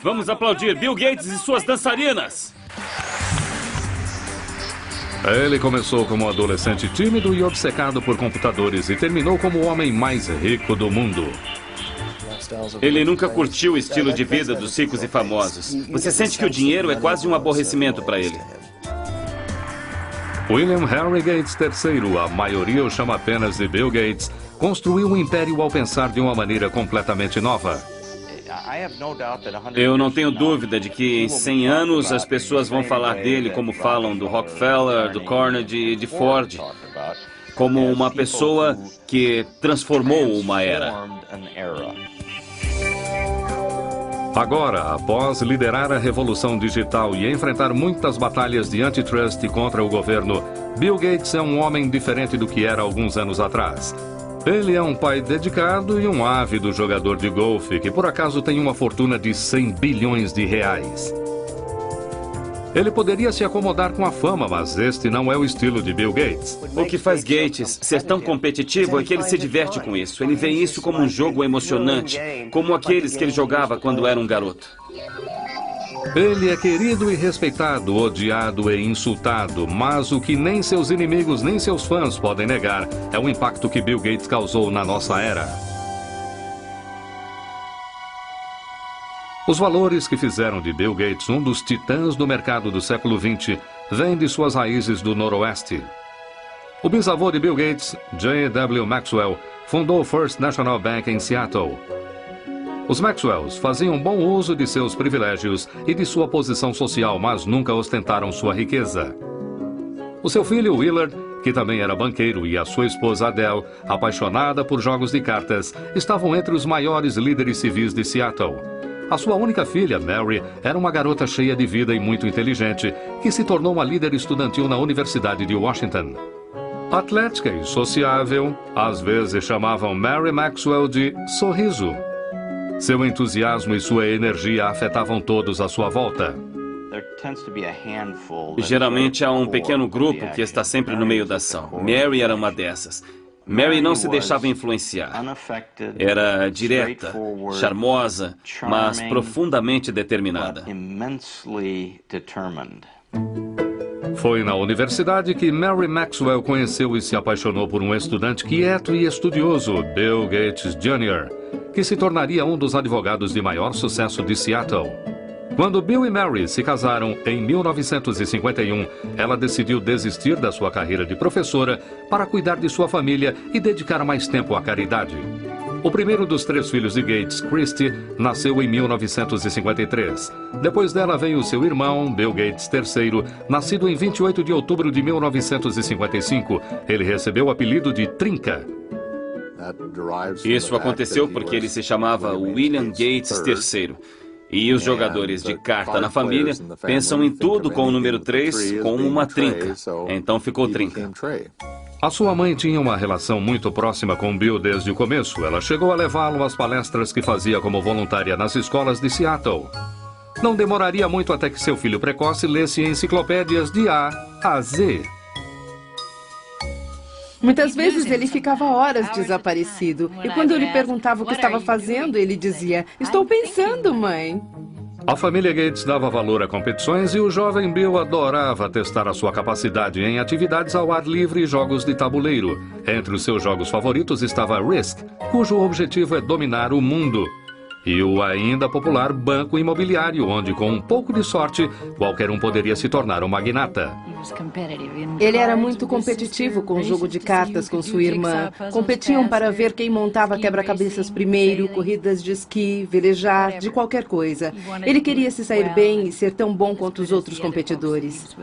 Vamos aplaudir Bill Gates e suas dançarinas. Ele começou como um adolescente tímido e obcecado por computadores e terminou como o homem mais rico do mundo. Ele nunca curtiu o estilo de vida dos ricos e famosos. Você sente que o dinheiro é quase um aborrecimento para ele. William Henry Gates III, a maioria o chama apenas de Bill Gates, construiu um império ao pensar de uma maneira completamente nova. Eu não tenho dúvida de que em 100 anos as pessoas vão falar dele como falam do Rockefeller, do Carnegie e de Ford, como uma pessoa que transformou uma era. Agora, após liderar a revolução digital e enfrentar muitas batalhas de antitrust contra o governo, Bill Gates é um homem diferente do que era alguns anos atrás. Ele é um pai dedicado e um ávido jogador de golfe que por acaso tem uma fortuna de 100 bilhões de reais. Ele poderia se acomodar com a fama, mas este não é o estilo de Bill Gates. O que faz Gates ser tão competitivo é que ele se diverte com isso. Ele vê isso como um jogo emocionante, como aqueles que ele jogava quando era um garoto. Ele é querido e respeitado, odiado e insultado, mas o que nem seus inimigos nem seus fãs podem negar é o impacto que Bill Gates causou na nossa era. Os valores que fizeram de Bill Gates um dos titãs do mercado do século XX vêm de suas raízes do Noroeste. O bisavô de Bill Gates, J.W. Maxwell, fundou o First National Bank em Seattle. Os Maxwells faziam bom uso de seus privilégios e de sua posição social, mas nunca ostentaram sua riqueza. O seu filho Willard, que também era banqueiro, e a sua esposa Adele, apaixonada por jogos de cartas, estavam entre os maiores líderes civis de Seattle. A sua única filha, Mary, era uma garota cheia de vida e muito inteligente, que se tornou uma líder estudantil na Universidade de Washington. Atlética e sociável, às vezes chamavam Mary Maxwell de Sorriso. Seu entusiasmo e sua energia afetavam todos à sua volta. Geralmente há um pequeno grupo que está sempre no meio da ação. Mary era uma dessas. Mary não se deixava influenciar. Era direta, charmosa, mas profundamente determinada. Foi na universidade que Mary Maxwell conheceu e se apaixonou por um estudante quieto e estudioso, Bill Gates Jr., que se tornaria um dos advogados de maior sucesso de Seattle. Quando Bill e Mary se casaram em 1951, ela decidiu desistir da sua carreira de professora para cuidar de sua família e dedicar mais tempo à caridade. O primeiro dos 3 filhos de Gates, Christy, nasceu em 1953. Depois dela veio seu irmão, Bill Gates III, nascido em 28 de outubro de 1955. Ele recebeu o apelido de Trinca. Isso aconteceu porque ele se chamava William Gates III. E os jogadores de carta na família pensam em tudo com o número 3 como uma trinca. Então ficou Trinca. A sua mãe tinha uma relação muito próxima com Bill desde o começo. Ela chegou a levá-lo às palestras que fazia como voluntária nas escolas de Seattle. Não demoraria muito até que seu filho precoce lesse enciclopédias de A a Z. Muitas vezes ele ficava horas desaparecido. E quando eu lhe perguntava o que estava fazendo, ele dizia: "Estou pensando, mãe." A família Gates dava valor a competições e o jovem Bill adorava testar a sua capacidade em atividades ao ar livre e jogos de tabuleiro. Entre os seus jogos favoritos estava Risk, cujo objetivo é dominar o mundo. E o ainda popular Banco Imobiliário, onde com um pouco de sorte, qualquer um poderia se tornar um magnata. Ele era muito competitivo com o jogo de cartas com sua irmã. Competiam para ver quem montava quebra-cabeças primeiro, corridas de esqui, velejar, de qualquer coisa. Ele queria se sair bem e ser tão bom quanto os outros competidores.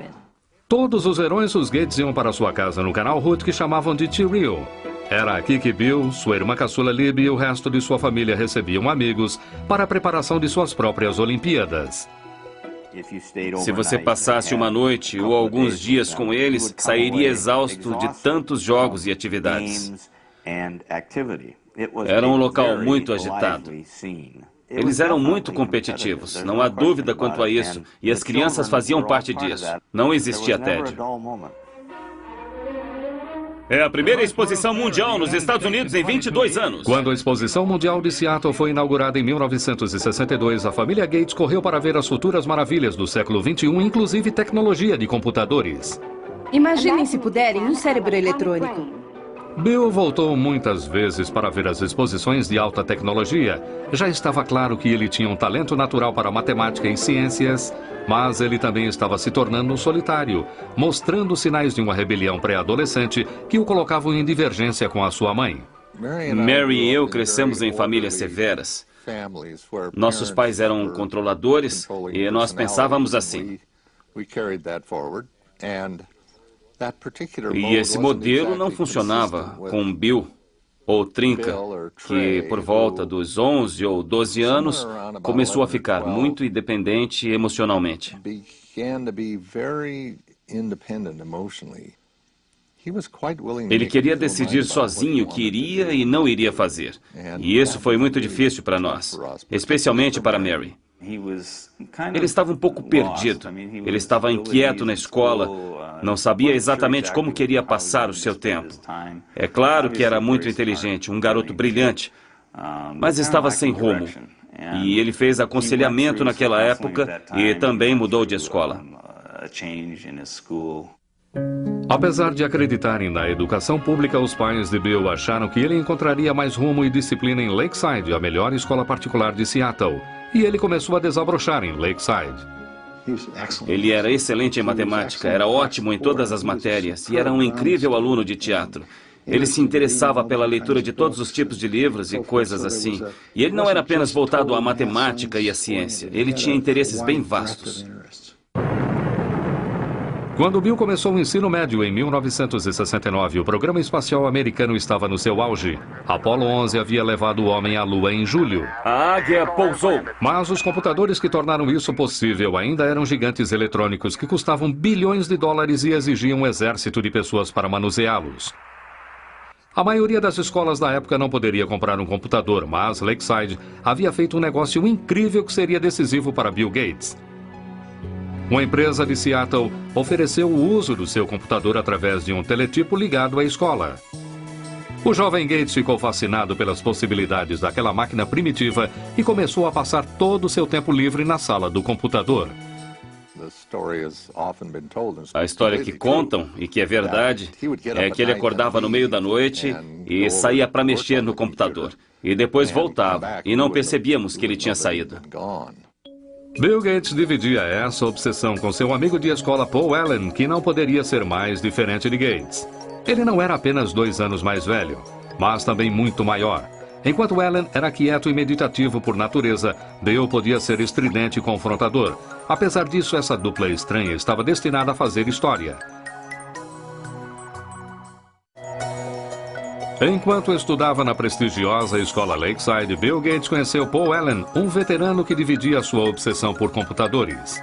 Todos os verões, os Gates iam para sua casa no canal Hood que chamavam de T-Rio. Era aqui que Bill, sua irmã caçula Libby e o resto de sua família recebiam amigos para a preparação de suas próprias Olimpíadas. Se você passasse uma noite ou alguns dias com eles, sairia exausto de tantos jogos e atividades. Era um local muito agitado. Eles eram muito competitivos, não há dúvida quanto a isso, e as crianças faziam parte disso. Não existia tédio. É a primeira exposição mundial nos Estados Unidos em 22 anos. Quando a Exposição Mundial de Seattle foi inaugurada em 1962, a família Gates correu para ver as futuras maravilhas do século XXI, inclusive tecnologia de computadores. Imaginem, se puderem, um cérebro eletrônico. Bill voltou muitas vezes para ver as exposições de alta tecnologia. Já estava claro que ele tinha um talento natural para matemática e ciências, mas ele também estava se tornando um solitário, mostrando sinais de uma rebelião pré-adolescente que o colocavam em divergência com a sua mãe. Mary e eu crescemos em famílias severas. Nossos pais eram controladores e nós pensávamos assim. E esse modelo não funcionava com Bill ou Trinca, que por volta dos 11 ou 12 anos começou a ficar muito independente emocionalmente. Ele queria decidir sozinho o que iria e não iria fazer. E isso foi muito difícil para nós, especialmente para Mary. Ele estava um pouco perdido. Ele estava inquieto na escola, não sabia exatamente como queria passar o seu tempo. É claro que era muito inteligente, um garoto brilhante, mas estava sem rumo. E ele fez aconselhamento naquela época e também mudou de escola. Apesar de acreditarem na educação pública, os pais de Bill acharam que ele encontraria mais rumo e disciplina em Lakeside, a melhor escola particular de Seattle. E ele começou a desabrochar em Lakeside. Ele era excelente em matemática, era ótimo em todas as matérias e era um incrível aluno de teatro. Ele se interessava pela leitura de todos os tipos de livros e coisas assim. E ele não era apenas voltado à matemática e à ciência, ele tinha interesses bem vastos. Quando Bill começou o ensino médio em 1969, o programa espacial americano estava no seu auge. Apollo 11 havia levado o homem à Lua em julho. A águia pousou. Mas os computadores que tornaram isso possível ainda eram gigantes eletrônicos que custavam bilhões de dólares e exigiam um exército de pessoas para manuseá-los. A maioria das escolas da época não poderia comprar um computador, mas Lakeside havia feito um negócio incrível que seria decisivo para Bill Gates. Uma empresa de Seattle ofereceu o uso do seu computador através de um teletipo ligado à escola. O jovem Gates ficou fascinado pelas possibilidades daquela máquina primitiva e começou a passar todo o seu tempo livre na sala do computador. A história que contam, e que é verdade, é que ele acordava no meio da noite e saía para mexer no computador. E depois voltava, e não percebíamos que ele tinha saído. Bill Gates dividia essa obsessão com seu amigo de escola Paul Allen, que não poderia ser mais diferente de Gates. Ele não era apenas 2 anos mais velho, mas também muito maior. Enquanto Allen era quieto e meditativo por natureza, Bill podia ser estridente e confrontador. Apesar disso, essa dupla estranha estava destinada a fazer história. Enquanto estudava na prestigiosa escola Lakeside, Bill Gates conheceu Paul Allen, um veterano que dividia sua obsessão por computadores.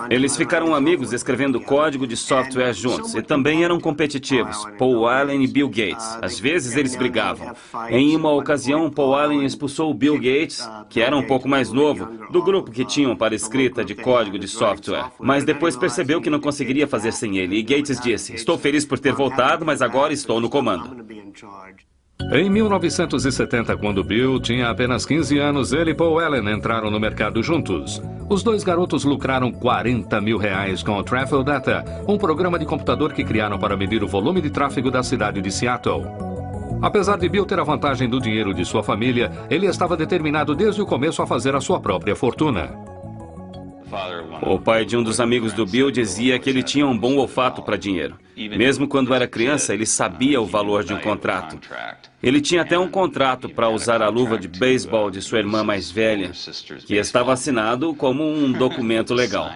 Eles ficaram amigos escrevendo código de software juntos e também eram competitivos, Paul Allen e Bill Gates. Às vezes eles brigavam. Em uma ocasião, Paul Allen expulsou Bill Gates, que era um pouco mais novo, do grupo que tinham para escrita de código de software. Mas depois percebeu que não conseguiria fazer sem ele e Gates disse: "Estou feliz por ter voltado, mas agora estou no comando." Em 1970, quando Bill tinha apenas 15 anos, ele e Paul Allen entraram no mercado juntos. Os dois garotos lucraram R$40 mil com o Traffic Data, um programa de computador que criaram para medir o volume de tráfego da cidade de Seattle. Apesar de Bill ter a vantagem do dinheiro de sua família, ele estava determinado desde o começo a fazer a sua própria fortuna. O pai de um dos amigos do Bill dizia que ele tinha um bom olfato para dinheiro. Mesmo quando era criança, ele sabia o valor de um contrato. Ele tinha até um contrato para usar a luva de beisebol de sua irmã mais velha, que estava assinado como um documento legal.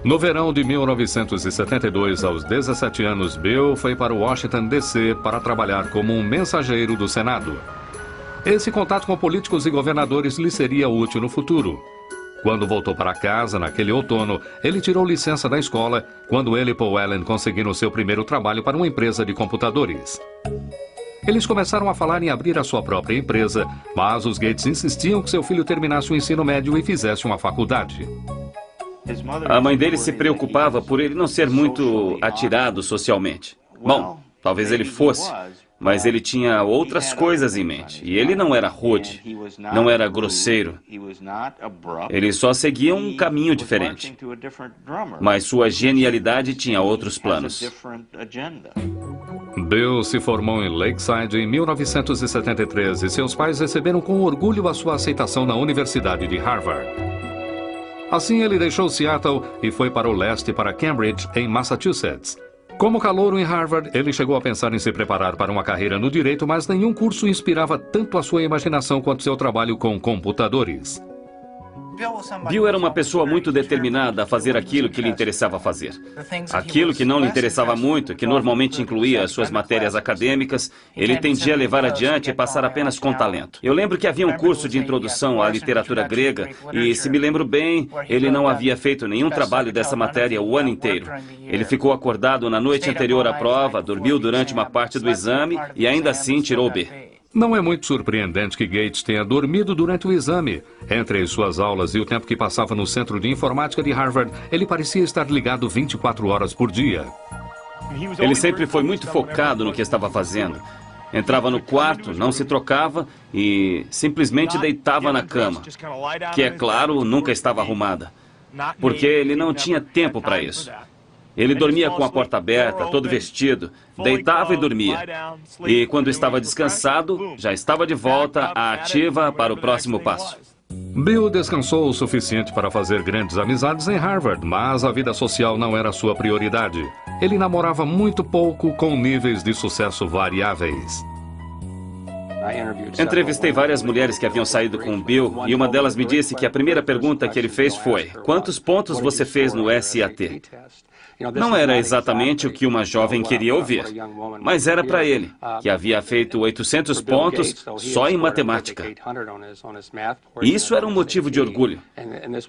No verão de 1972, aos 17 anos, Bill foi para Washington, D.C. para trabalhar como um mensageiro do Senado. Esse contato com políticos e governadores lhe seria útil no futuro. Quando voltou para casa, naquele outono, ele tirou licença da escola, quando ele e Paul Allen conseguiram seu primeiro trabalho para uma empresa de computadores. Eles começaram a falar em abrir a sua própria empresa, mas os Gates insistiam que seu filho terminasse o ensino médio e fizesse uma faculdade. A mãe dele se preocupava por ele não ser muito atirado socialmente. Bom, talvez ele fosse, mas ele tinha outras coisas em mente. E ele não era rude, não era grosseiro. Ele só seguia um caminho diferente. Mas sua genialidade tinha outros planos. Bill se formou em Lakeside em 1973 e seus pais receberam com orgulho a sua aceitação na Universidade de Harvard. Assim, ele deixou Seattle e foi para o leste, para Cambridge, em Massachusetts. Como calouro em Harvard, ele chegou a pensar em se preparar para uma carreira no direito, mas nenhum curso inspirava tanto a sua imaginação quanto seu trabalho com computadores. Bill era uma pessoa muito determinada a fazer aquilo que lhe interessava fazer. Aquilo que não lhe interessava muito, que normalmente incluía as suas matérias acadêmicas, ele tendia a levar adiante e passar apenas com talento. Eu lembro que havia um curso de introdução à literatura grega e, se me lembro bem, ele não havia feito nenhum trabalho dessa matéria o ano inteiro. Ele ficou acordado na noite anterior à prova, dormiu durante uma parte do exame e ainda assim tirou B. Não é muito surpreendente que Gates tenha dormido durante o exame. Entre as suas aulas e o tempo que passava no Centro de Informática de Harvard, ele parecia estar ligado 24 horas por dia. Ele sempre foi muito focado no que estava fazendo. Entrava no quarto, não se trocava e simplesmente deitava na cama, que, é claro, nunca estava arrumada, porque ele não tinha tempo para isso. Ele dormia com a porta aberta, todo vestido, deitava e dormia. E quando estava descansado, já estava de volta à ativa para o próximo passo. Bill descansou o suficiente para fazer grandes amizades em Harvard, mas a vida social não era sua prioridade. Ele namorava muito pouco, com níveis de sucesso variáveis. Entrevistei várias mulheres que haviam saído com o Bill e uma delas me disse que a primeira pergunta que ele fez foi: quantos pontos você fez no SAT? Não era exatamente o que uma jovem queria ouvir, mas era para ele, que havia feito 800 pontos só em matemática. Isso era um motivo de orgulho.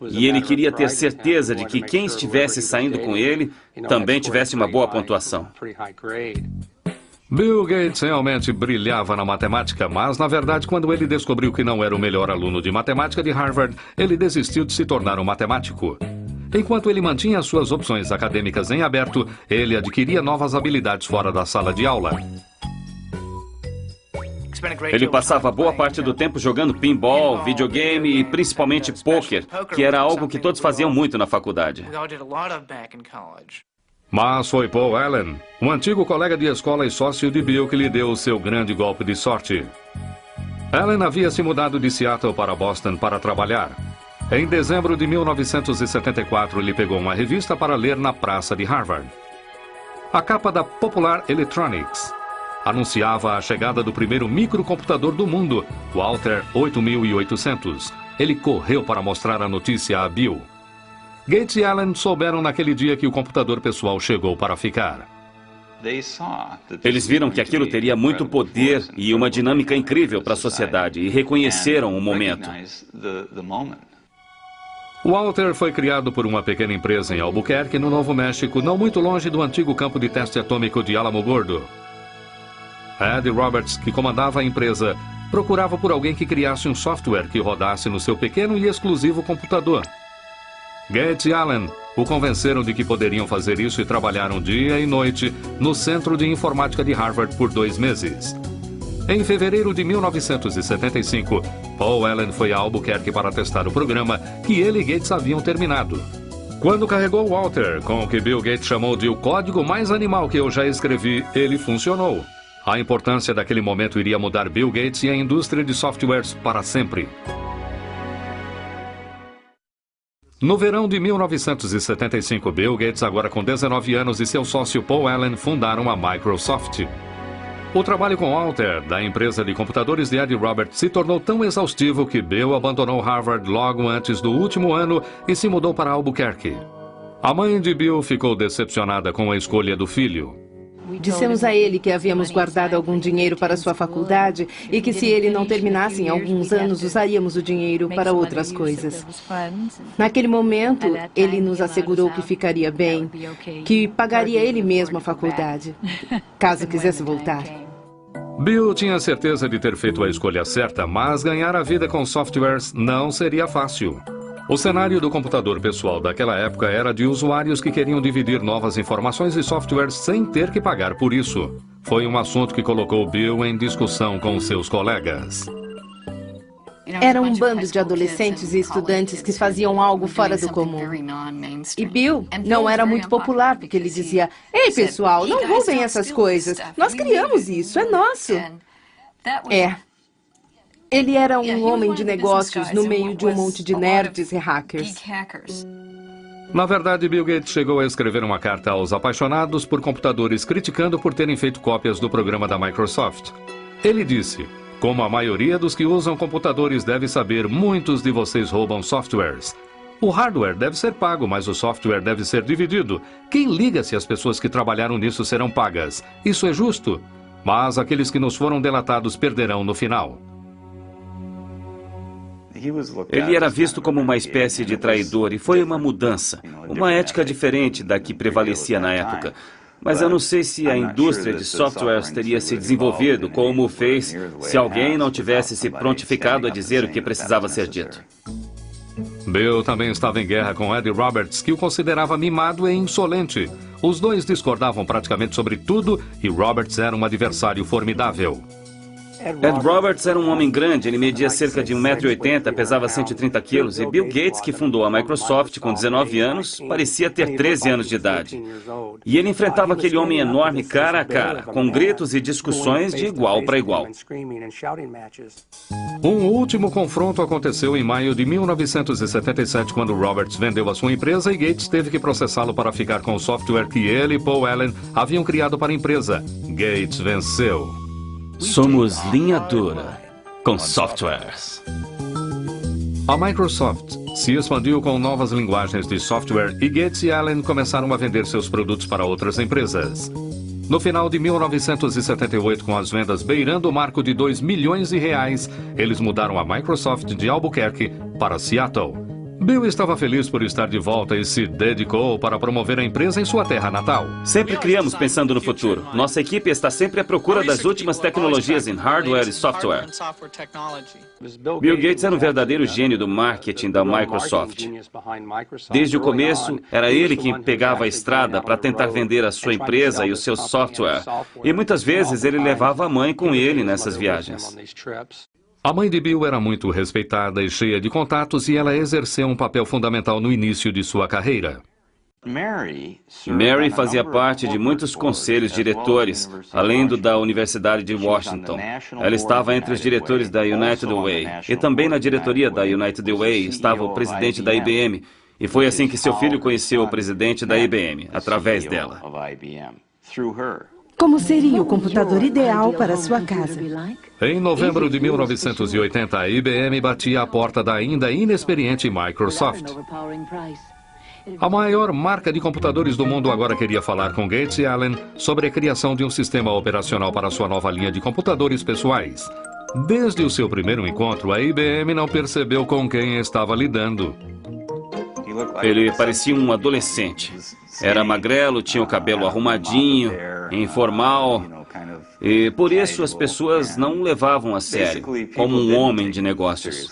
E ele queria ter certeza de que quem estivesse saindo com ele também tivesse uma boa pontuação. Bill Gates realmente brilhava na matemática, mas, na verdade, quando ele descobriu que não era o melhor aluno de matemática de Harvard, ele desistiu de se tornar um matemático. Enquanto ele mantinha suas opções acadêmicas em aberto, ele adquiria novas habilidades fora da sala de aula. Ele passava boa parte do tempo jogando pinball, videogame e principalmente pôquer, que era algo que todos faziam muito na faculdade. Mas foi Paul Allen, um antigo colega de escola e sócio de Bill, que lhe deu o seu grande golpe de sorte. Allen havia se mudado de Seattle para Boston para trabalhar. Em dezembro de 1974, ele pegou uma revista para ler na praça de Harvard. A capa da Popular Electronics anunciava a chegada do primeiro microcomputador do mundo, o Altair 8800. Ele correu para mostrar a notícia a Bill. Gates e Allen souberam naquele dia que o computador pessoal chegou para ficar. Eles viram que aquilo teria muito poder e uma dinâmica incrível para a sociedade e reconheceram o momento. O Altair foi criado por uma pequena empresa em Albuquerque, no Novo México, não muito longe do antigo campo de teste atômico de Alamogordo. Ed Roberts, que comandava a empresa, procurava por alguém que criasse um software que rodasse no seu pequeno e exclusivo computador. Gates e Allen o convenceram de que poderiam fazer isso e trabalharam dia e noite no Centro de Informática de Harvard por 2 meses. Em fevereiro de 1975, Paul Allen foi a Albuquerque para testar o programa que ele e Gates haviam terminado. Quando carregou o Altair, com o que Bill Gates chamou de o código mais animal que eu já escrevi, ele funcionou. A importância daquele momento iria mudar Bill Gates e a indústria de softwares para sempre. No verão de 1975, Bill Gates, agora com 19 anos, e seu sócio Paul Allen fundaram a Microsoft. O trabalho com Altair, da empresa de computadores de Ed Roberts, se tornou tão exaustivo que Bill abandonou Harvard logo antes do último ano e se mudou para Albuquerque. A mãe de Bill ficou decepcionada com a escolha do filho. Dissemos a ele que havíamos guardado algum dinheiro para sua faculdade e que, se ele não terminasse em alguns anos, usaríamos o dinheiro para outras coisas. Naquele momento, ele nos assegurou que ficaria bem, que pagaria ele mesmo a faculdade, caso quisesse voltar. Bill tinha certeza de ter feito a escolha certa, mas ganhar a vida com softwares não seria fácil. O cenário do computador pessoal daquela época era de usuários que queriam dividir novas informações e softwares sem ter que pagar por isso. Foi um assunto que colocou Bill em discussão com seus colegas. Era um bando de adolescentes e estudantes que faziam algo fora do comum. E Bill não era muito popular, porque ele dizia: "Ei, pessoal, não roubem essas coisas. Nós criamos isso, é nosso." Ele era um homem de negócios no meio de um monte de nerds e hackers. Na verdade, Bill Gates chegou a escrever uma carta aos apaixonados por computadores criticando por terem feito cópias do programa da Microsoft. Ele disse: "Como a maioria dos que usam computadores deve saber, muitos de vocês roubam softwares. O hardware deve ser pago, mas o software deve ser dividido. Quem liga se as pessoas que trabalharam nisso serão pagas? Isso é justo. Mas aqueles que nos foram delatados perderão no final." Ele era visto como uma espécie de traidor e foi uma mudança, uma ética diferente da que prevalecia na época. Mas eu não sei se a indústria de softwares teria se desenvolvido como fez se alguém não tivesse se prontificado a dizer o que precisava ser dito. Bill também estava em guerra com Ed Roberts, que o considerava mimado e insolente. Os dois discordavam praticamente sobre tudo e Roberts era um adversário formidável. Ed Roberts era um homem grande, ele media cerca de 1,80 m, pesava 130 quilos, e Bill Gates, que fundou a Microsoft com 19 anos, parecia ter 13 anos de idade. E ele enfrentava aquele homem enorme cara a cara, com gritos e discussões de igual para igual. Um último confronto aconteceu em maio de 1977, quando Roberts vendeu a sua empresa e Gates teve que processá-lo para ficar com o software que ele e Paul Allen haviam criado para a empresa. Gates venceu. Somos linha dura com softwares. A Microsoft se expandiu com novas linguagens de software e Gates e Allen começaram a vender seus produtos para outras empresas. No final de 1978, com as vendas beirando o marco de R$2 milhões, eles mudaram a Microsoft de Albuquerque para Seattle. Bill estava feliz por estar de volta e se dedicou para promover a empresa em sua terra natal. Sempre criamos pensando no futuro. Nossa equipe está sempre à procura das últimas tecnologias em hardware e software. Bill Gates era um verdadeiro gênio do marketing da Microsoft. Desde o começo, era ele quem pegava a estrada para tentar vender a sua empresa e o seu software. E muitas vezes ele levava a mãe com ele nessas viagens. A mãe de Bill era muito respeitada e cheia de contatos e ela exerceu um papel fundamental no início de sua carreira. Mary fazia parte de muitos conselhos diretores, além do da Universidade de Washington. Ela estava entre os diretores da United Way e também na diretoria da United Way estava o presidente da IBM. E foi assim que seu filho conheceu o presidente da IBM, através dela. Como seria o computador ideal para a sua casa? Em novembro de 1980, a IBM batia a porta da ainda inexperiente Microsoft. A maior marca de computadores do mundo agora queria falar com Gates e Allen sobre a criação de um sistema operacional para sua nova linha de computadores pessoais. Desde o seu primeiro encontro, a IBM não percebeu com quem estava lidando. Ele parecia um adolescente. Era magrelo, tinha o cabelo arrumadinho, informal, e por isso as pessoas não o levavam a sério, como um homem de negócios.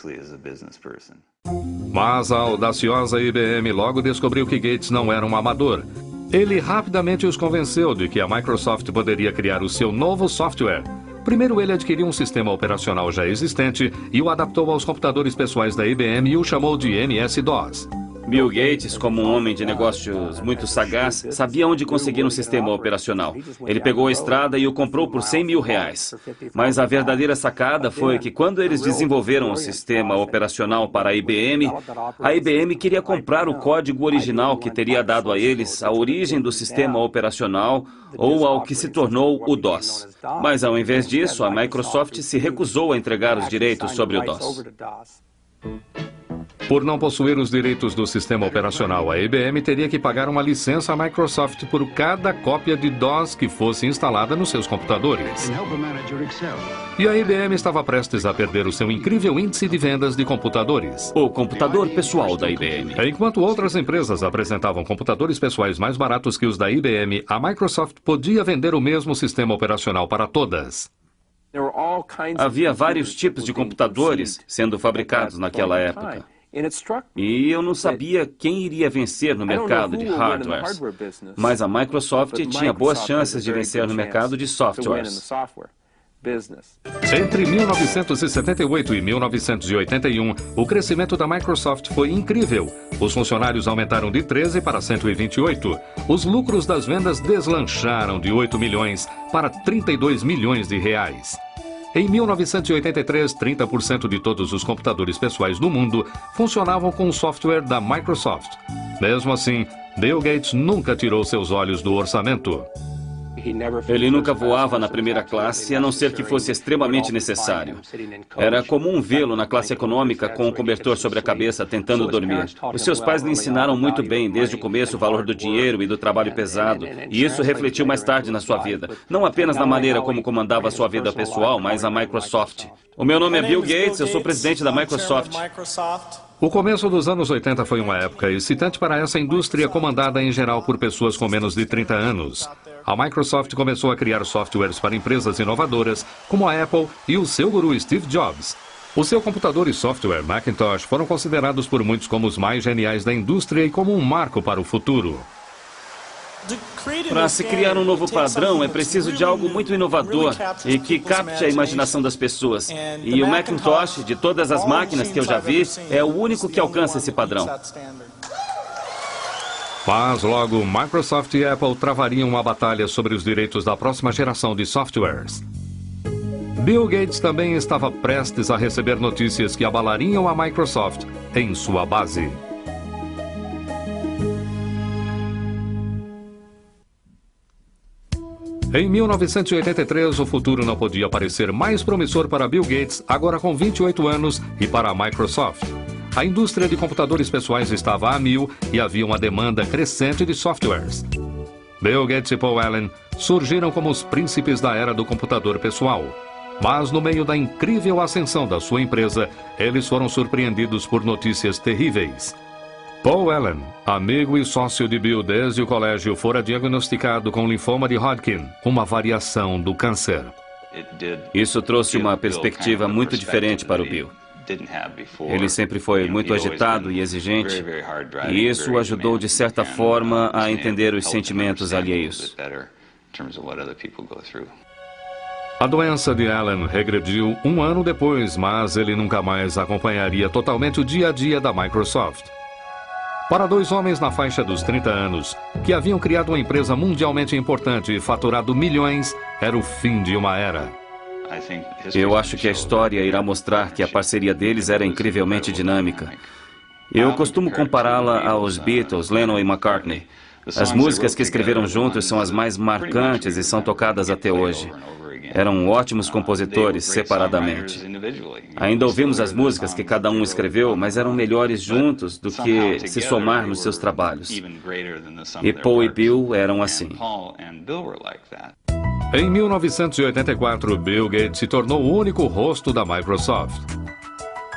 Mas a audaciosa IBM logo descobriu que Gates não era um amador. Ele rapidamente os convenceu de que a Microsoft poderia criar o seu novo software. Primeiro ele adquiriu um sistema operacional já existente e o adaptou aos computadores pessoais da IBM e o chamou de MS-DOS. Bill Gates, como um homem de negócios muito sagaz, sabia onde conseguir um sistema operacional. Ele pegou a estrada e o comprou por R$100 mil. Mas a verdadeira sacada foi que quando eles desenvolveram o sistema operacional para a IBM queria comprar o código original que teria dado a eles a origem do sistema operacional ou ao que se tornou o DOS. Mas ao invés disso, a Microsoft se recusou a entregar os direitos sobre o DOS. Por não possuir os direitos do sistema operacional, a IBM teria que pagar uma licença à Microsoft por cada cópia de DOS que fosse instalada nos seus computadores. E a IBM estava prestes a perder o seu incrível índice de vendas de computadores. O computador pessoal da IBM. Enquanto outras empresas apresentavam computadores pessoais mais baratos que os da IBM, a Microsoft podia vender o mesmo sistema operacional para todas. Havia vários tipos de computadores sendo fabricados naquela época. E eu não sabia quem iria vencer no mercado de hardwares. Mas a Microsoft tinha boas chances de vencer no mercado de softwares. Entre 1978 e 1981, o crescimento da Microsoft foi incrível. Os funcionários aumentaram de 13 para 128. Os lucros das vendas deslancharam de 8 milhões para 32 milhões de reais. Em 1983, 30% de todos os computadores pessoais do mundo funcionavam com o software da Microsoft. Mesmo assim, Bill Gates nunca tirou seus olhos do orçamento. Ele nunca voava na primeira classe, a não ser que fosse extremamente necessário. Era comum vê-lo na classe econômica com um cobertor sobre a cabeça, tentando dormir. Os seus pais lhe ensinaram muito bem, desde o começo, o valor do dinheiro e do trabalho pesado. E isso refletiu mais tarde na sua vida. Não apenas na maneira como comandava a sua vida pessoal, mas a Microsoft. O meu nome é Bill Gates, eu sou presidente da Microsoft. O começo dos anos 80 foi uma época excitante para essa indústria comandada em geral por pessoas com menos de 30 anos. A Microsoft começou a criar softwares para empresas inovadoras, como a Apple e o seu guru Steve Jobs. O seu computador e software Macintosh foram considerados por muitos como os mais geniais da indústria e como um marco para o futuro. Para se criar um novo padrão, é preciso de algo muito inovador e que capte a imaginação das pessoas. E o Macintosh, de todas as máquinas que eu já vi, é o único que alcança esse padrão. Mas logo, Microsoft e Apple travariam uma batalha sobre os direitos da próxima geração de softwares. Bill Gates também estava prestes a receber notícias que abalariam a Microsoft em sua base. Em 1983, o futuro não podia parecer mais promissor para Bill Gates, agora com 28 anos, e para a Microsoft. A indústria de computadores pessoais estava a mil e havia uma demanda crescente de softwares. Bill Gates e Paul Allen surgiram como os príncipes da era do computador pessoal. Mas no meio da incrível ascensão da sua empresa, eles foram surpreendidos por notícias terríveis. Paul Allen, amigo e sócio de Bill desde o colégio, fora diagnosticado com linfoma de Hodgkin, uma variação do câncer. Isso trouxe uma perspectiva muito diferente para o Bill. Ele sempre foi muito agitado e exigente, e isso o ajudou de certa forma a entender os sentimentos alheios. A doença de Allen regrediu um ano depois, mas ele nunca mais acompanharia totalmente o dia a dia da Microsoft. Para dois homens na faixa dos 30 anos, que haviam criado uma empresa mundialmente importante e faturado milhões, era o fim de uma era. Eu acho que a história irá mostrar que a parceria deles era incrivelmente dinâmica. Eu costumo compará-la aos Beatles, Lennon e McCartney. As músicas que escreveram juntos são as mais marcantes e são tocadas até hoje. Eram ótimos compositores separadamente. Ainda ouvimos as músicas que cada um escreveu, mas eram melhores juntos do que se somar nos seus trabalhos. E Paul e Bill eram assim. Em 1984, Bill Gates se tornou o único rosto da Microsoft.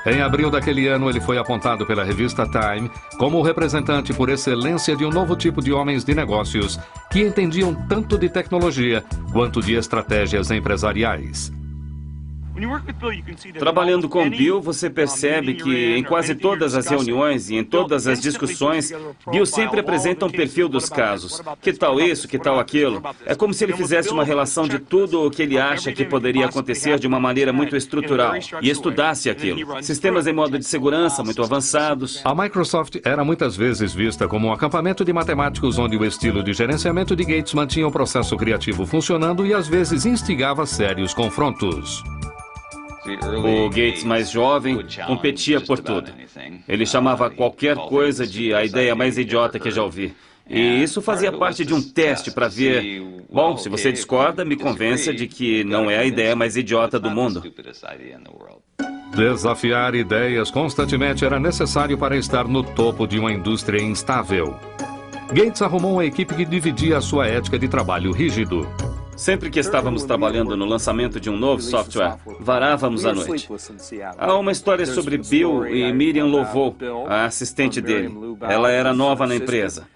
Em abril daquele ano, ele foi apontado pela revista Time como o representante por excelência de um novo tipo de homens de negócios que entendiam tanto de tecnologia quanto de estratégias empresariais. Trabalhando com Bill, você percebe que em quase todas as reuniões e em todas as discussões, Bill sempre apresenta um perfil dos casos. Que tal isso, que tal aquilo? É como se ele fizesse uma relação de tudo o que ele acha que poderia acontecer de uma maneira muito estrutural e estudasse aquilo. Sistemas em modo de segurança muito avançados. A Microsoft era muitas vezes vista como um acampamento de matemáticos onde o estilo de gerenciamento de Gates mantinha o processo criativo funcionando e às vezes instigava sérios confrontos. O Gates mais jovem competia por tudo. Ele chamava qualquer coisa de a ideia mais idiota que já ouvi. E isso fazia parte de um teste para ver... Bom, se você discorda, me convença de que não é a ideia mais idiota do mundo. Desafiar ideias constantemente era necessário para estar no topo de uma indústria instável. Gates arrumou uma equipe que dividia a sua ética de trabalho rígido. Sempre que estávamos trabalhando no lançamento de um novo software, varávamos à noite. Há uma história sobre Bill e Miriam Lovo, a assistente dele. Ela era nova na empresa.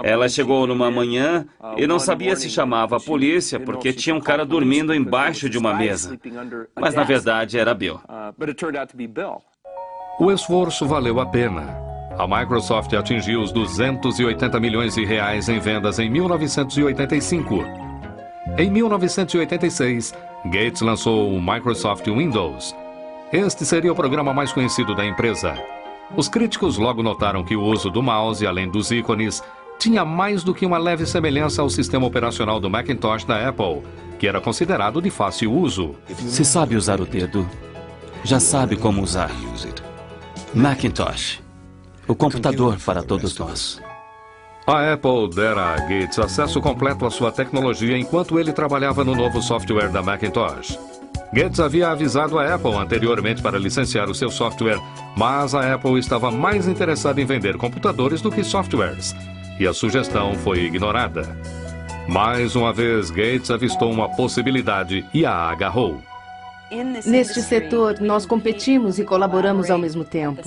Ela chegou numa manhã e não sabia se chamava a polícia porque tinha um cara dormindo embaixo de uma mesa. Mas na verdade era Bill. O esforço valeu a pena. A Microsoft atingiu os 280 milhões de reais em vendas em 1985. Em 1986, Gates lançou o Microsoft Windows. Este seria o programa mais conhecido da empresa. Os críticos logo notaram que o uso do mouse, além dos ícones, tinha mais do que uma leve semelhança ao sistema operacional do Macintosh da Apple, que era considerado de fácil uso. Se sabe usar o dedo, já sabe como usar. Macintosh, o computador para todos nós. A Apple dera a Gates acesso completo à sua tecnologia enquanto ele trabalhava no novo software da Macintosh. Gates havia avisado a Apple anteriormente para licenciar o seu software, mas a Apple estava mais interessada em vender computadores do que softwares, e a sugestão foi ignorada. Mais uma vez, Gates avistou uma possibilidade e a agarrou. Neste setor, nós competimos e colaboramos ao mesmo tempo.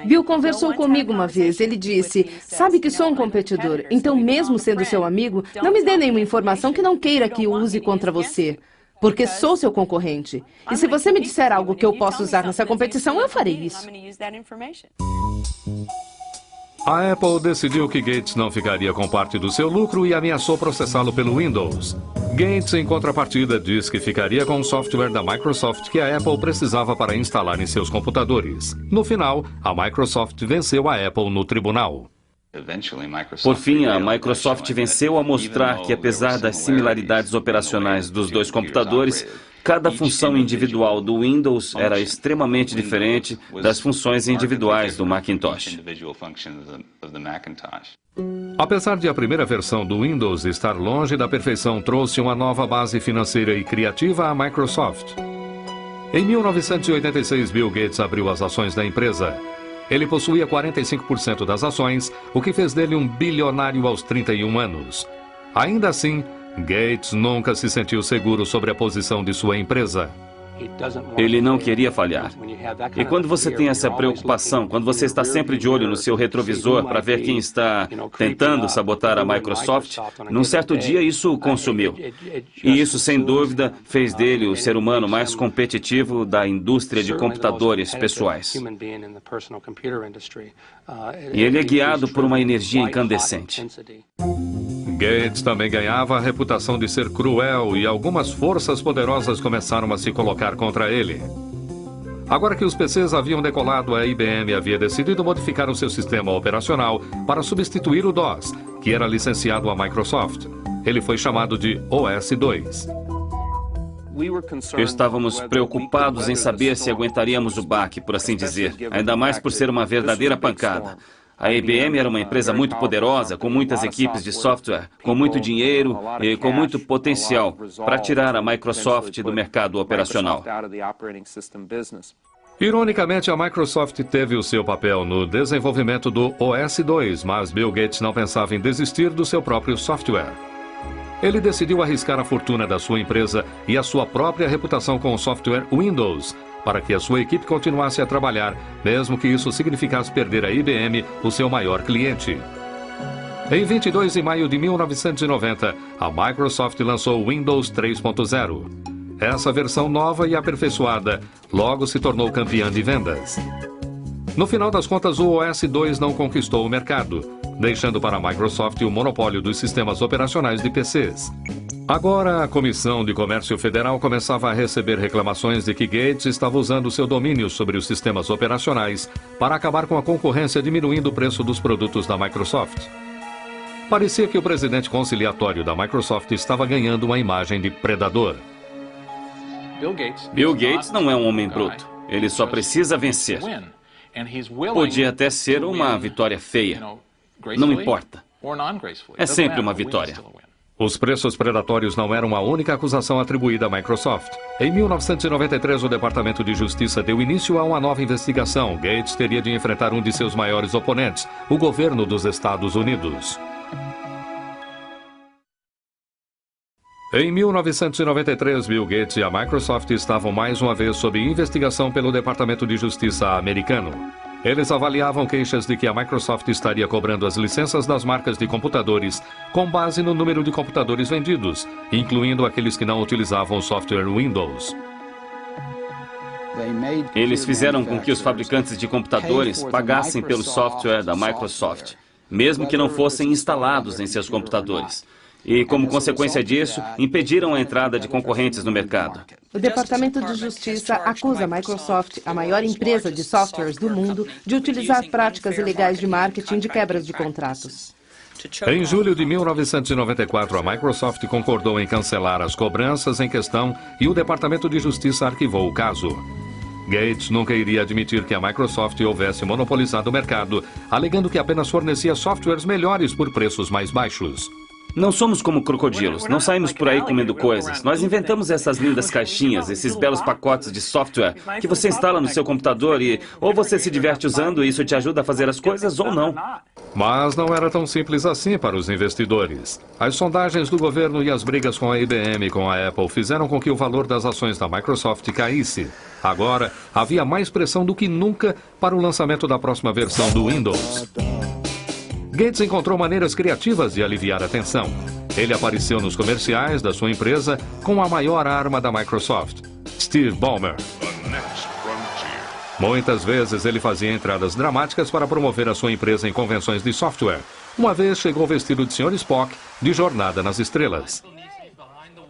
Bill conversou comigo uma vez. Ele disse, sabe que sou um competidor, então mesmo sendo seu amigo, não me dê nenhuma informação que não queira que eu use contra você, porque sou seu concorrente. E se você me disser algo que eu possa usar nessa competição, eu farei isso. A Apple decidiu que Gates não ficaria com parte do seu lucro e ameaçou processá-lo pelo Windows. Gates, em contrapartida, diz que ficaria com o software da Microsoft que a Apple precisava para instalar em seus computadores. No final, a Microsoft venceu a Apple no tribunal. Por fim, a Microsoft venceu ao mostrar que, apesar das similaridades operacionais dos dois computadores, cada função individual do Windows era extremamente diferente das funções individuais do Macintosh. Apesar de a primeira versão do Windows estar longe da perfeição, trouxe uma nova base financeira e criativa à Microsoft. Em 1986, Bill Gates abriu as ações da empresa. Ele possuía 45% das ações, o que fez dele um bilionário aos 31 anos. Ainda assim, Gates nunca se sentiu seguro sobre a posição de sua empresa. Ele não queria falhar. E quando você tem essa preocupação, quando você está sempre de olho no seu retrovisor para ver quem está tentando sabotar a Microsoft, num certo dia isso o consumiu. E isso, sem dúvida, fez dele o ser humano mais competitivo da indústria de computadores pessoais. E ele é guiado por uma energia incandescente. Gates também ganhava a reputação de ser cruel e algumas forças poderosas começaram a se colocar contra ele. Agora que os PCs haviam decolado, a IBM havia decidido modificar o seu sistema operacional para substituir o DOS, que era licenciado à Microsoft. Ele foi chamado de OS/2. Estávamos preocupados em saber se aguentaríamos o baque, por assim dizer, ainda mais por ser uma verdadeira pancada. A IBM era uma empresa muito poderosa, com muitas equipes de software, com muito dinheiro e com muito potencial para tirar a Microsoft do mercado operacional. Ironicamente, a Microsoft teve o seu papel no desenvolvimento do OS/2, mas Bill Gates não pensava em desistir do seu próprio software. Ele decidiu arriscar a fortuna da sua empresa e a sua própria reputação com o software Windows, para que a sua equipe continuasse a trabalhar, mesmo que isso significasse perder a IBM, o seu maior cliente. Em 22 de maio de 1990, a Microsoft lançou o Windows 3.0. Essa versão nova e aperfeiçoada logo se tornou campeã de vendas. No final das contas, o OS/2 não conquistou o mercado, deixando para a Microsoft o monopólio dos sistemas operacionais de PCs. Agora, a Comissão de Comércio Federal começava a receber reclamações de que Gates estava usando seu domínio sobre os sistemas operacionais para acabar com a concorrência, diminuindo o preço dos produtos da Microsoft. Parecia que o presidente conciliatório da Microsoft estava ganhando uma imagem de predador. Bill Gates não é um homem bruto. Ele só precisa vencer. Podia até ser uma vitória feia. Não importa. É sempre uma vitória. Os preços predatórios não eram a única acusação atribuída à Microsoft. Em 1993, o Departamento de Justiça deu início a uma nova investigação. Gates teria de enfrentar um de seus maiores oponentes, o governo dos Estados Unidos. Em 1993, Bill Gates e a Microsoft estavam mais uma vez sob investigação pelo Departamento de Justiça americano. Eles avaliavam queixas de que a Microsoft estaria cobrando as licenças das marcas de computadores com base no número de computadores vendidos, incluindo aqueles que não utilizavam o software Windows. Eles fizeram com que os fabricantes de computadores pagassem pelo software da Microsoft, mesmo que não fossem instalados em seus computadores. E, como consequência disso, impediram a entrada de concorrentes no mercado. O Departamento de Justiça acusa a Microsoft, a maior empresa de softwares do mundo, de utilizar práticas ilegais de marketing de quebras de contratos. Em julho de 1994, a Microsoft concordou em cancelar as cobranças em questão e o Departamento de Justiça arquivou o caso. Gates nunca iria admitir que a Microsoft houvesse monopolizado o mercado, alegando que apenas fornecia softwares melhores por preços mais baixos. Não somos como crocodilos, não saímos por aí comendo coisas. Nós inventamos essas lindas caixinhas, esses belos pacotes de software que você instala no seu computador e ou você se diverte usando e isso te ajuda a fazer as coisas ou não. Mas não era tão simples assim para os investidores. As sondagens do governo e as brigas com a IBM e com a Apple fizeram com que o valor das ações da Microsoft caísse. Agora, havia mais pressão do que nunca para o lançamento da próxima versão do Windows. Gates encontrou maneiras criativas de aliviar a tensão. Ele apareceu nos comerciais da sua empresa com a maior arma da Microsoft, Steve Ballmer. Muitas vezes ele fazia entradas dramáticas para promover a sua empresa em convenções de software. Uma vez chegou vestido de Sr. Spock, de Jornada nas Estrelas.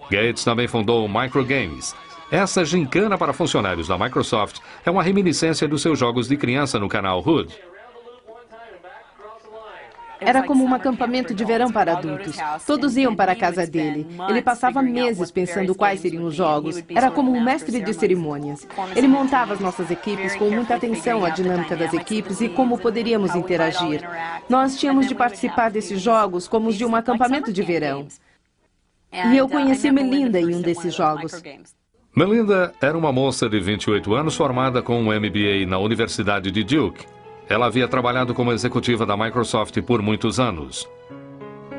Gates também fundou o Microgames. Essa gincana para funcionários da Microsoft é uma reminiscência dos seus jogos de criança no canal Hood. Era como um acampamento de verão para adultos. Todos iam para a casa dele. Ele passava meses pensando quais seriam os jogos. Era como um mestre de cerimônias. Ele montava as nossas equipes com muita atenção à dinâmica das equipes e como poderíamos interagir. Nós tínhamos de participar desses jogos como os de um acampamento de verão. E eu conheci Melinda em um desses jogos. Melinda era uma moça de 28 anos formada com um MBA na Universidade de Duke. Ela havia trabalhado como executiva da Microsoft por muitos anos.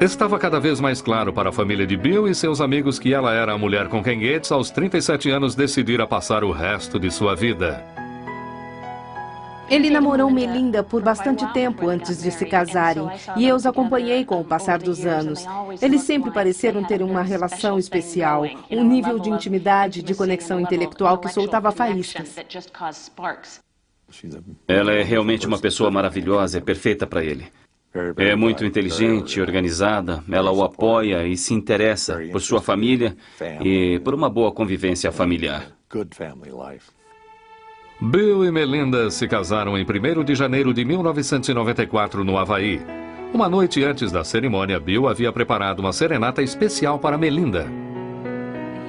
Estava cada vez mais claro para a família de Bill e seus amigos que ela era a mulher com quem Gates, aos 37 anos, decidira passar o resto de sua vida. Ele namorou Melinda por bastante tempo antes de se casarem, e eu os acompanhei com o passar dos anos. Eles sempre pareceram ter uma relação especial, um nível de intimidade, de conexão intelectual que soltava faíscas. Ela é realmente uma pessoa maravilhosa, é perfeita para ele. É muito inteligente, organizada, ela o apoia e se interessa por sua família e por uma boa convivência familiar. Bill e Melinda se casaram em 1º de janeiro de 1994 no Havaí. Uma noite antes da cerimônia, Bill havia preparado uma serenata especial para Melinda.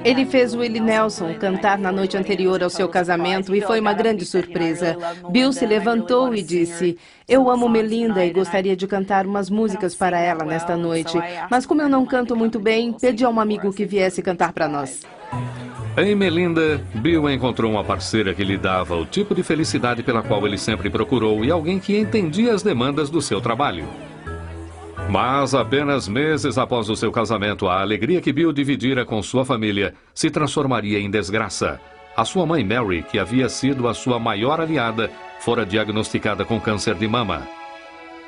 Ele fez Willie Nelson cantar na noite anterior ao seu casamento e foi uma grande surpresa. Bill se levantou e disse: "Eu amo Melinda e gostaria de cantar umas músicas para ela nesta noite, mas como eu não canto muito bem, pedi a um amigo que viesse cantar para nós." Em Melinda, Bill encontrou uma parceira que lhe dava o tipo de felicidade pela qual ele sempre procurou e alguém que entendia as demandas do seu trabalho. Mas apenas meses após o seu casamento, a alegria que Bill dividira com sua família se transformaria em desgraça. A sua mãe Mary, que havia sido a sua maior aliada, fora diagnosticada com câncer de mama.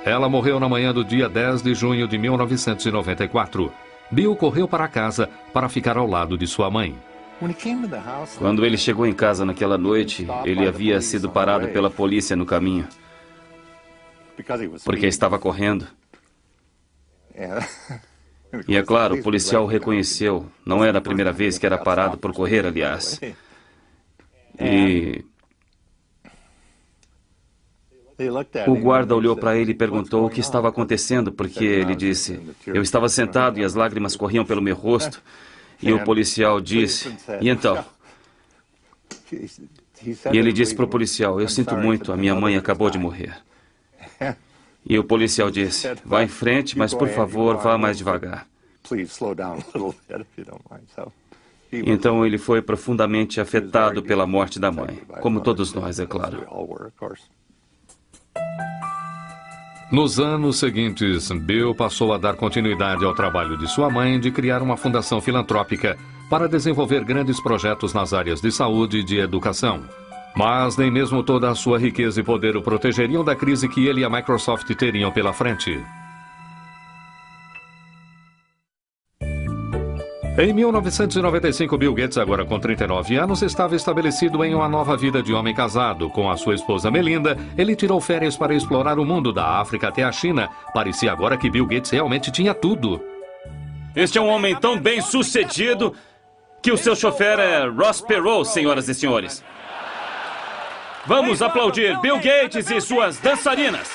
Ela morreu na manhã do dia 10 de junho de 1994. Bill correu para casa para ficar ao lado de sua mãe. Quando ele chegou em casa naquela noite, ele havia sido parado pela polícia no caminho, porque estava correndo. E é claro, o policial o reconheceu. Não era a primeira vez que era parado por correr, aliás. E o guarda olhou para ele e perguntou o que estava acontecendo, porque ele disse: "Eu estava sentado e as lágrimas corriam pelo meu rosto." E o policial disse: "E então?" E ele disse para o policial: "Eu sinto muito, a minha mãe acabou de morrer." E o policial disse: "Vá em frente, mas por favor, vá mais devagar." Então ele foi profundamente afetado pela morte da mãe, como todos nós, é claro. Nos anos seguintes, Bill passou a dar continuidade ao trabalho de sua mãe de criar uma fundação filantrópica para desenvolver grandes projetos nas áreas de saúde e de educação. Mas nem mesmo toda a sua riqueza e poder o protegeriam da crise que ele e a Microsoft teriam pela frente. Em 1995, Bill Gates, agora com 39 anos, estava estabelecido em uma nova vida de homem casado. Com a sua esposa Melinda, ele tirou férias para explorar o mundo da África até a China. Parecia agora que Bill Gates realmente tinha tudo. Este é um homem tão bem sucedido que o seu chofer é Ross Perot, senhoras e senhores. Vamos aplaudir Bill Gates e suas dançarinas.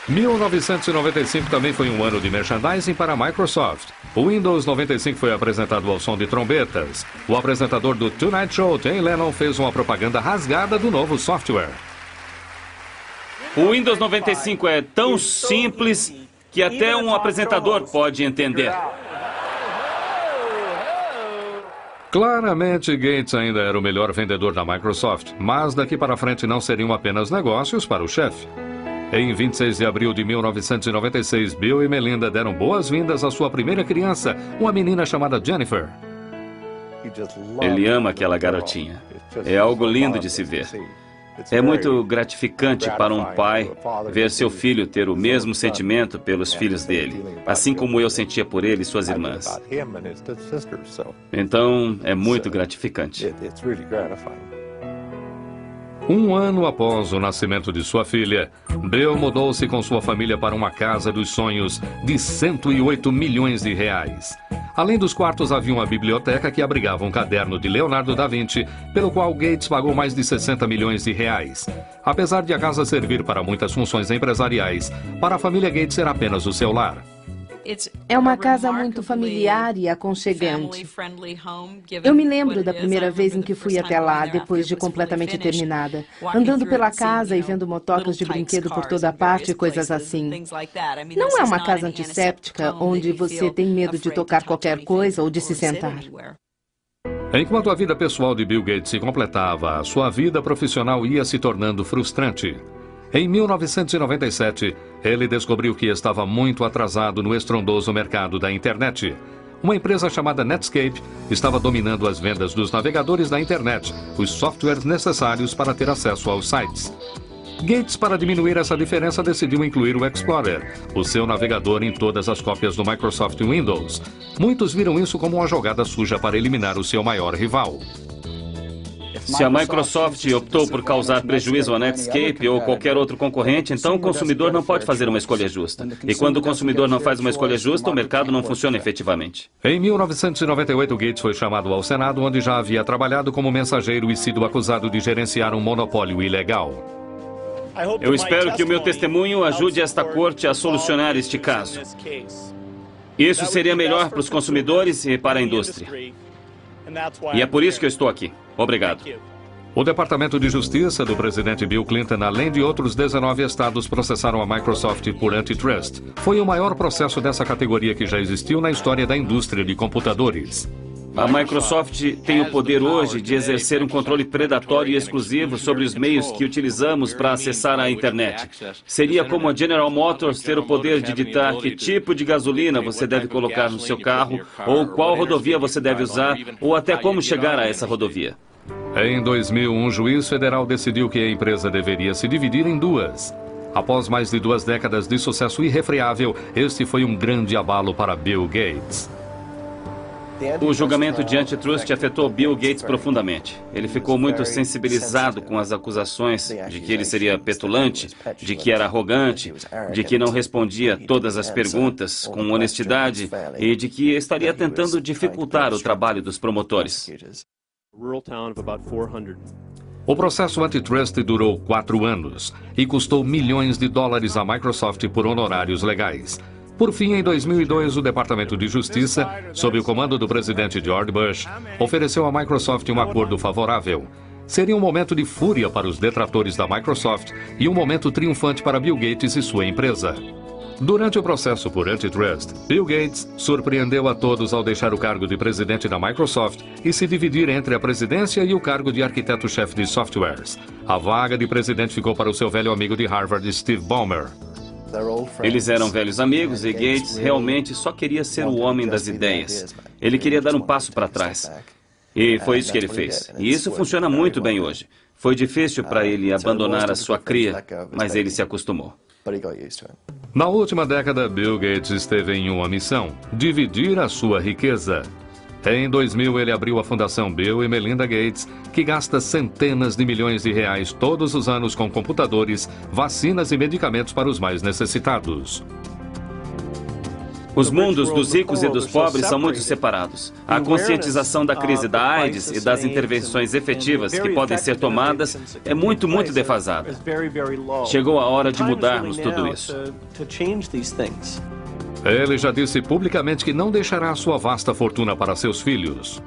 1995 também foi um ano de merchandising para a Microsoft. O Windows 95 foi apresentado ao som de trombetas. O apresentador do Tonight Show, Jay Leno, fez uma propaganda rasgada do novo software. O Windows 95 é tão simples que até um apresentador pode entender. Claramente, Gates ainda era o melhor vendedor da Microsoft, mas daqui para frente não seriam apenas negócios para o chefe. Em 26 de abril de 1996, Bill e Melinda deram boas-vindas à sua primeira criança, uma menina chamada Jennifer. Ele ama aquela garotinha. É algo lindo de se ver. É muito gratificante para um pai ver seu filho ter o mesmo sentimento pelos filhos dele, assim como eu sentia por ele e suas irmãs. Então, é muito gratificante. Um ano após o nascimento de sua filha, Bill mudou-se com sua família para uma casa dos sonhos de 108 milhões de reais. Além dos quartos, havia uma biblioteca que abrigava um caderno de Leonardo da Vinci, pelo qual Gates pagou mais de 60 milhões de reais. Apesar de a casa servir para muitas funções empresariais, para a família Gates era apenas o seu lar. É uma casa muito familiar e aconchegante. Eu me lembro da primeira vez em que fui até lá, depois de completamente terminada, andando pela casa e vendo motocas de brinquedo por toda parte e coisas assim. Não é uma casa antisséptica, onde você tem medo de tocar qualquer coisa ou de se sentar. Enquanto a vida pessoal de Bill Gates se completava, sua vida profissional ia se tornando frustrante. Em 1997, ele descobriu que estava muito atrasado no estrondoso mercado da internet. Uma empresa chamada Netscape estava dominando as vendas dos navegadores da internet, os softwares necessários para ter acesso aos sites. Gates, para diminuir essa diferença, decidiu incluir o Explorer, o seu navegador, em todas as cópias do Microsoft Windows. Muitos viram isso como uma jogada suja para eliminar o seu maior rival. Se a Microsoft optou por causar prejuízo à Netscape ou qualquer outro concorrente, então o consumidor não pode fazer uma escolha justa. E quando o consumidor não faz uma escolha justa, o mercado não funciona efetivamente. Em 1998, Gates foi chamado ao Senado, onde já havia trabalhado como mensageiro e sido acusado de gerenciar um monopólio ilegal. Eu espero que o meu testemunho ajude esta corte a solucionar este caso. Isso seria melhor para os consumidores e para a indústria. E é por isso que eu estou aqui. Obrigado. O Departamento de Justiça do presidente Bill Clinton, além de outros 19 estados, processaram a Microsoft por antitrust. Foi o maior processo dessa categoria que já existiu na história da indústria de computadores. A Microsoft tem o poder hoje de exercer um controle predatório e exclusivo sobre os meios que utilizamos para acessar a internet. Seria como a General Motors ter o poder de ditar que tipo de gasolina você deve colocar no seu carro, ou qual rodovia você deve usar, ou até como chegar a essa rodovia. Em 2000, um juiz federal decidiu que a empresa deveria se dividir em duas. Após mais de 2 décadas de sucesso irrefreável, este foi um grande abalo para Bill Gates. O julgamento de antitrust afetou Bill Gates profundamente. Ele ficou muito sensibilizado com as acusações de que ele seria petulante, de que era arrogante, de que não respondia todas as perguntas com honestidade e de que estaria tentando dificultar o trabalho dos promotores. O processo antitrust durou 4 anos e custou milhões de dólares à Microsoft por honorários legais. Por fim, em 2002, o Departamento de Justiça, sob o comando do presidente George Bush, ofereceu à Microsoft um acordo favorável. Seria um momento de fúria para os detratores da Microsoft e um momento triunfante para Bill Gates e sua empresa. Durante o processo por antitrust, Bill Gates surpreendeu a todos ao deixar o cargo de presidente da Microsoft e se dividir entre a presidência e o cargo de arquiteto-chefe de softwares. A vaga de presidente ficou para o seu velho amigo de Harvard, Steve Ballmer. Eles eram velhos amigos e Gates realmente só queria ser o homem das ideias. Ele queria dar um passo para trás. E foi isso que ele fez. E isso funciona muito bem hoje. Foi difícil para ele abandonar a sua cria, mas ele se acostumou. Na última década, Bill Gates esteve em uma missão: dividir a sua riqueza. Em 2000, ele abriu a Fundação Bill e Melinda Gates, que gasta centenas de milhões de reais todos os anos com computadores, vacinas e medicamentos para os mais necessitados. Os mundos dos ricos e dos pobres são muito separados. A conscientização da crise da AIDS e das intervenções efetivas que podem ser tomadas é muito defasada. Chegou a hora de mudarmos tudo isso. Ele já disse publicamente que não deixará sua vasta fortuna para seus filhos.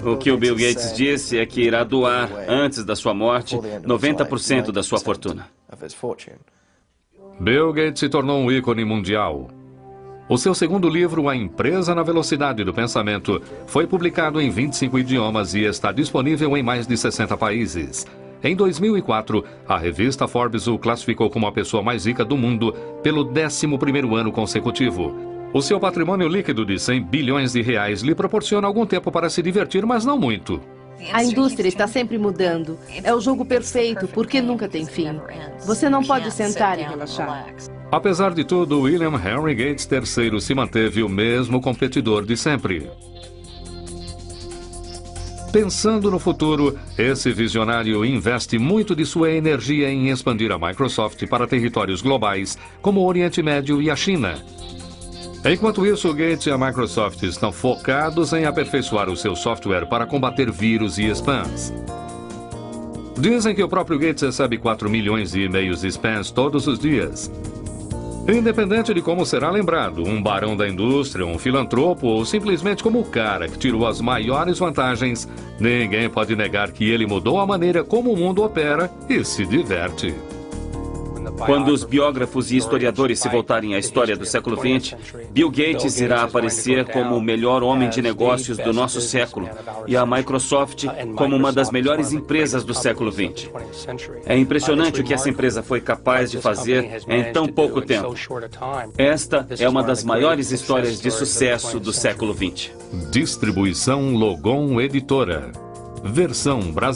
O que o Bill Gates disse é que irá doar, antes da sua morte, 90% da sua fortuna. Bill Gates se tornou um ícone mundial. O seu segundo livro, A Empresa na Velocidade do Pensamento, foi publicado em 25 idiomas e está disponível em mais de 60 países. Em 2004, a revista Forbes o classificou como a pessoa mais rica do mundo pelo 11º ano consecutivo. O seu patrimônio líquido de 100 bilhões de reais lhe proporciona algum tempo para se divertir, mas não muito. A indústria está sempre mudando. É o jogo perfeito, porque nunca tem fim. Você não pode sentar e relaxar. Apesar de tudo, William Henry Gates III se manteve o mesmo competidor de sempre. Pensando no futuro, esse visionário investe muito de sua energia em expandir a Microsoft para territórios globais, como o Oriente Médio e a China. Enquanto isso, Gates e a Microsoft estão focados em aperfeiçoar o seu software para combater vírus e spams. Dizem que o próprio Gates recebe 4 milhões de e-mails de spams todos os dias. Independente de como será lembrado, um barão da indústria, um filantropo ou simplesmente como o cara que tirou as maiores vantagens, ninguém pode negar que ele mudou a maneira como o mundo opera e se diverte. Quando os biógrafos e historiadores se voltarem à história do século XX, Bill Gates irá aparecer como o melhor homem de negócios do nosso século e a Microsoft como uma das melhores empresas do século XX. É impressionante o que essa empresa foi capaz de fazer em tão pouco tempo. Esta é uma das maiores histórias de sucesso do século XX. Distribuição Logon Editora. Versão brasileira.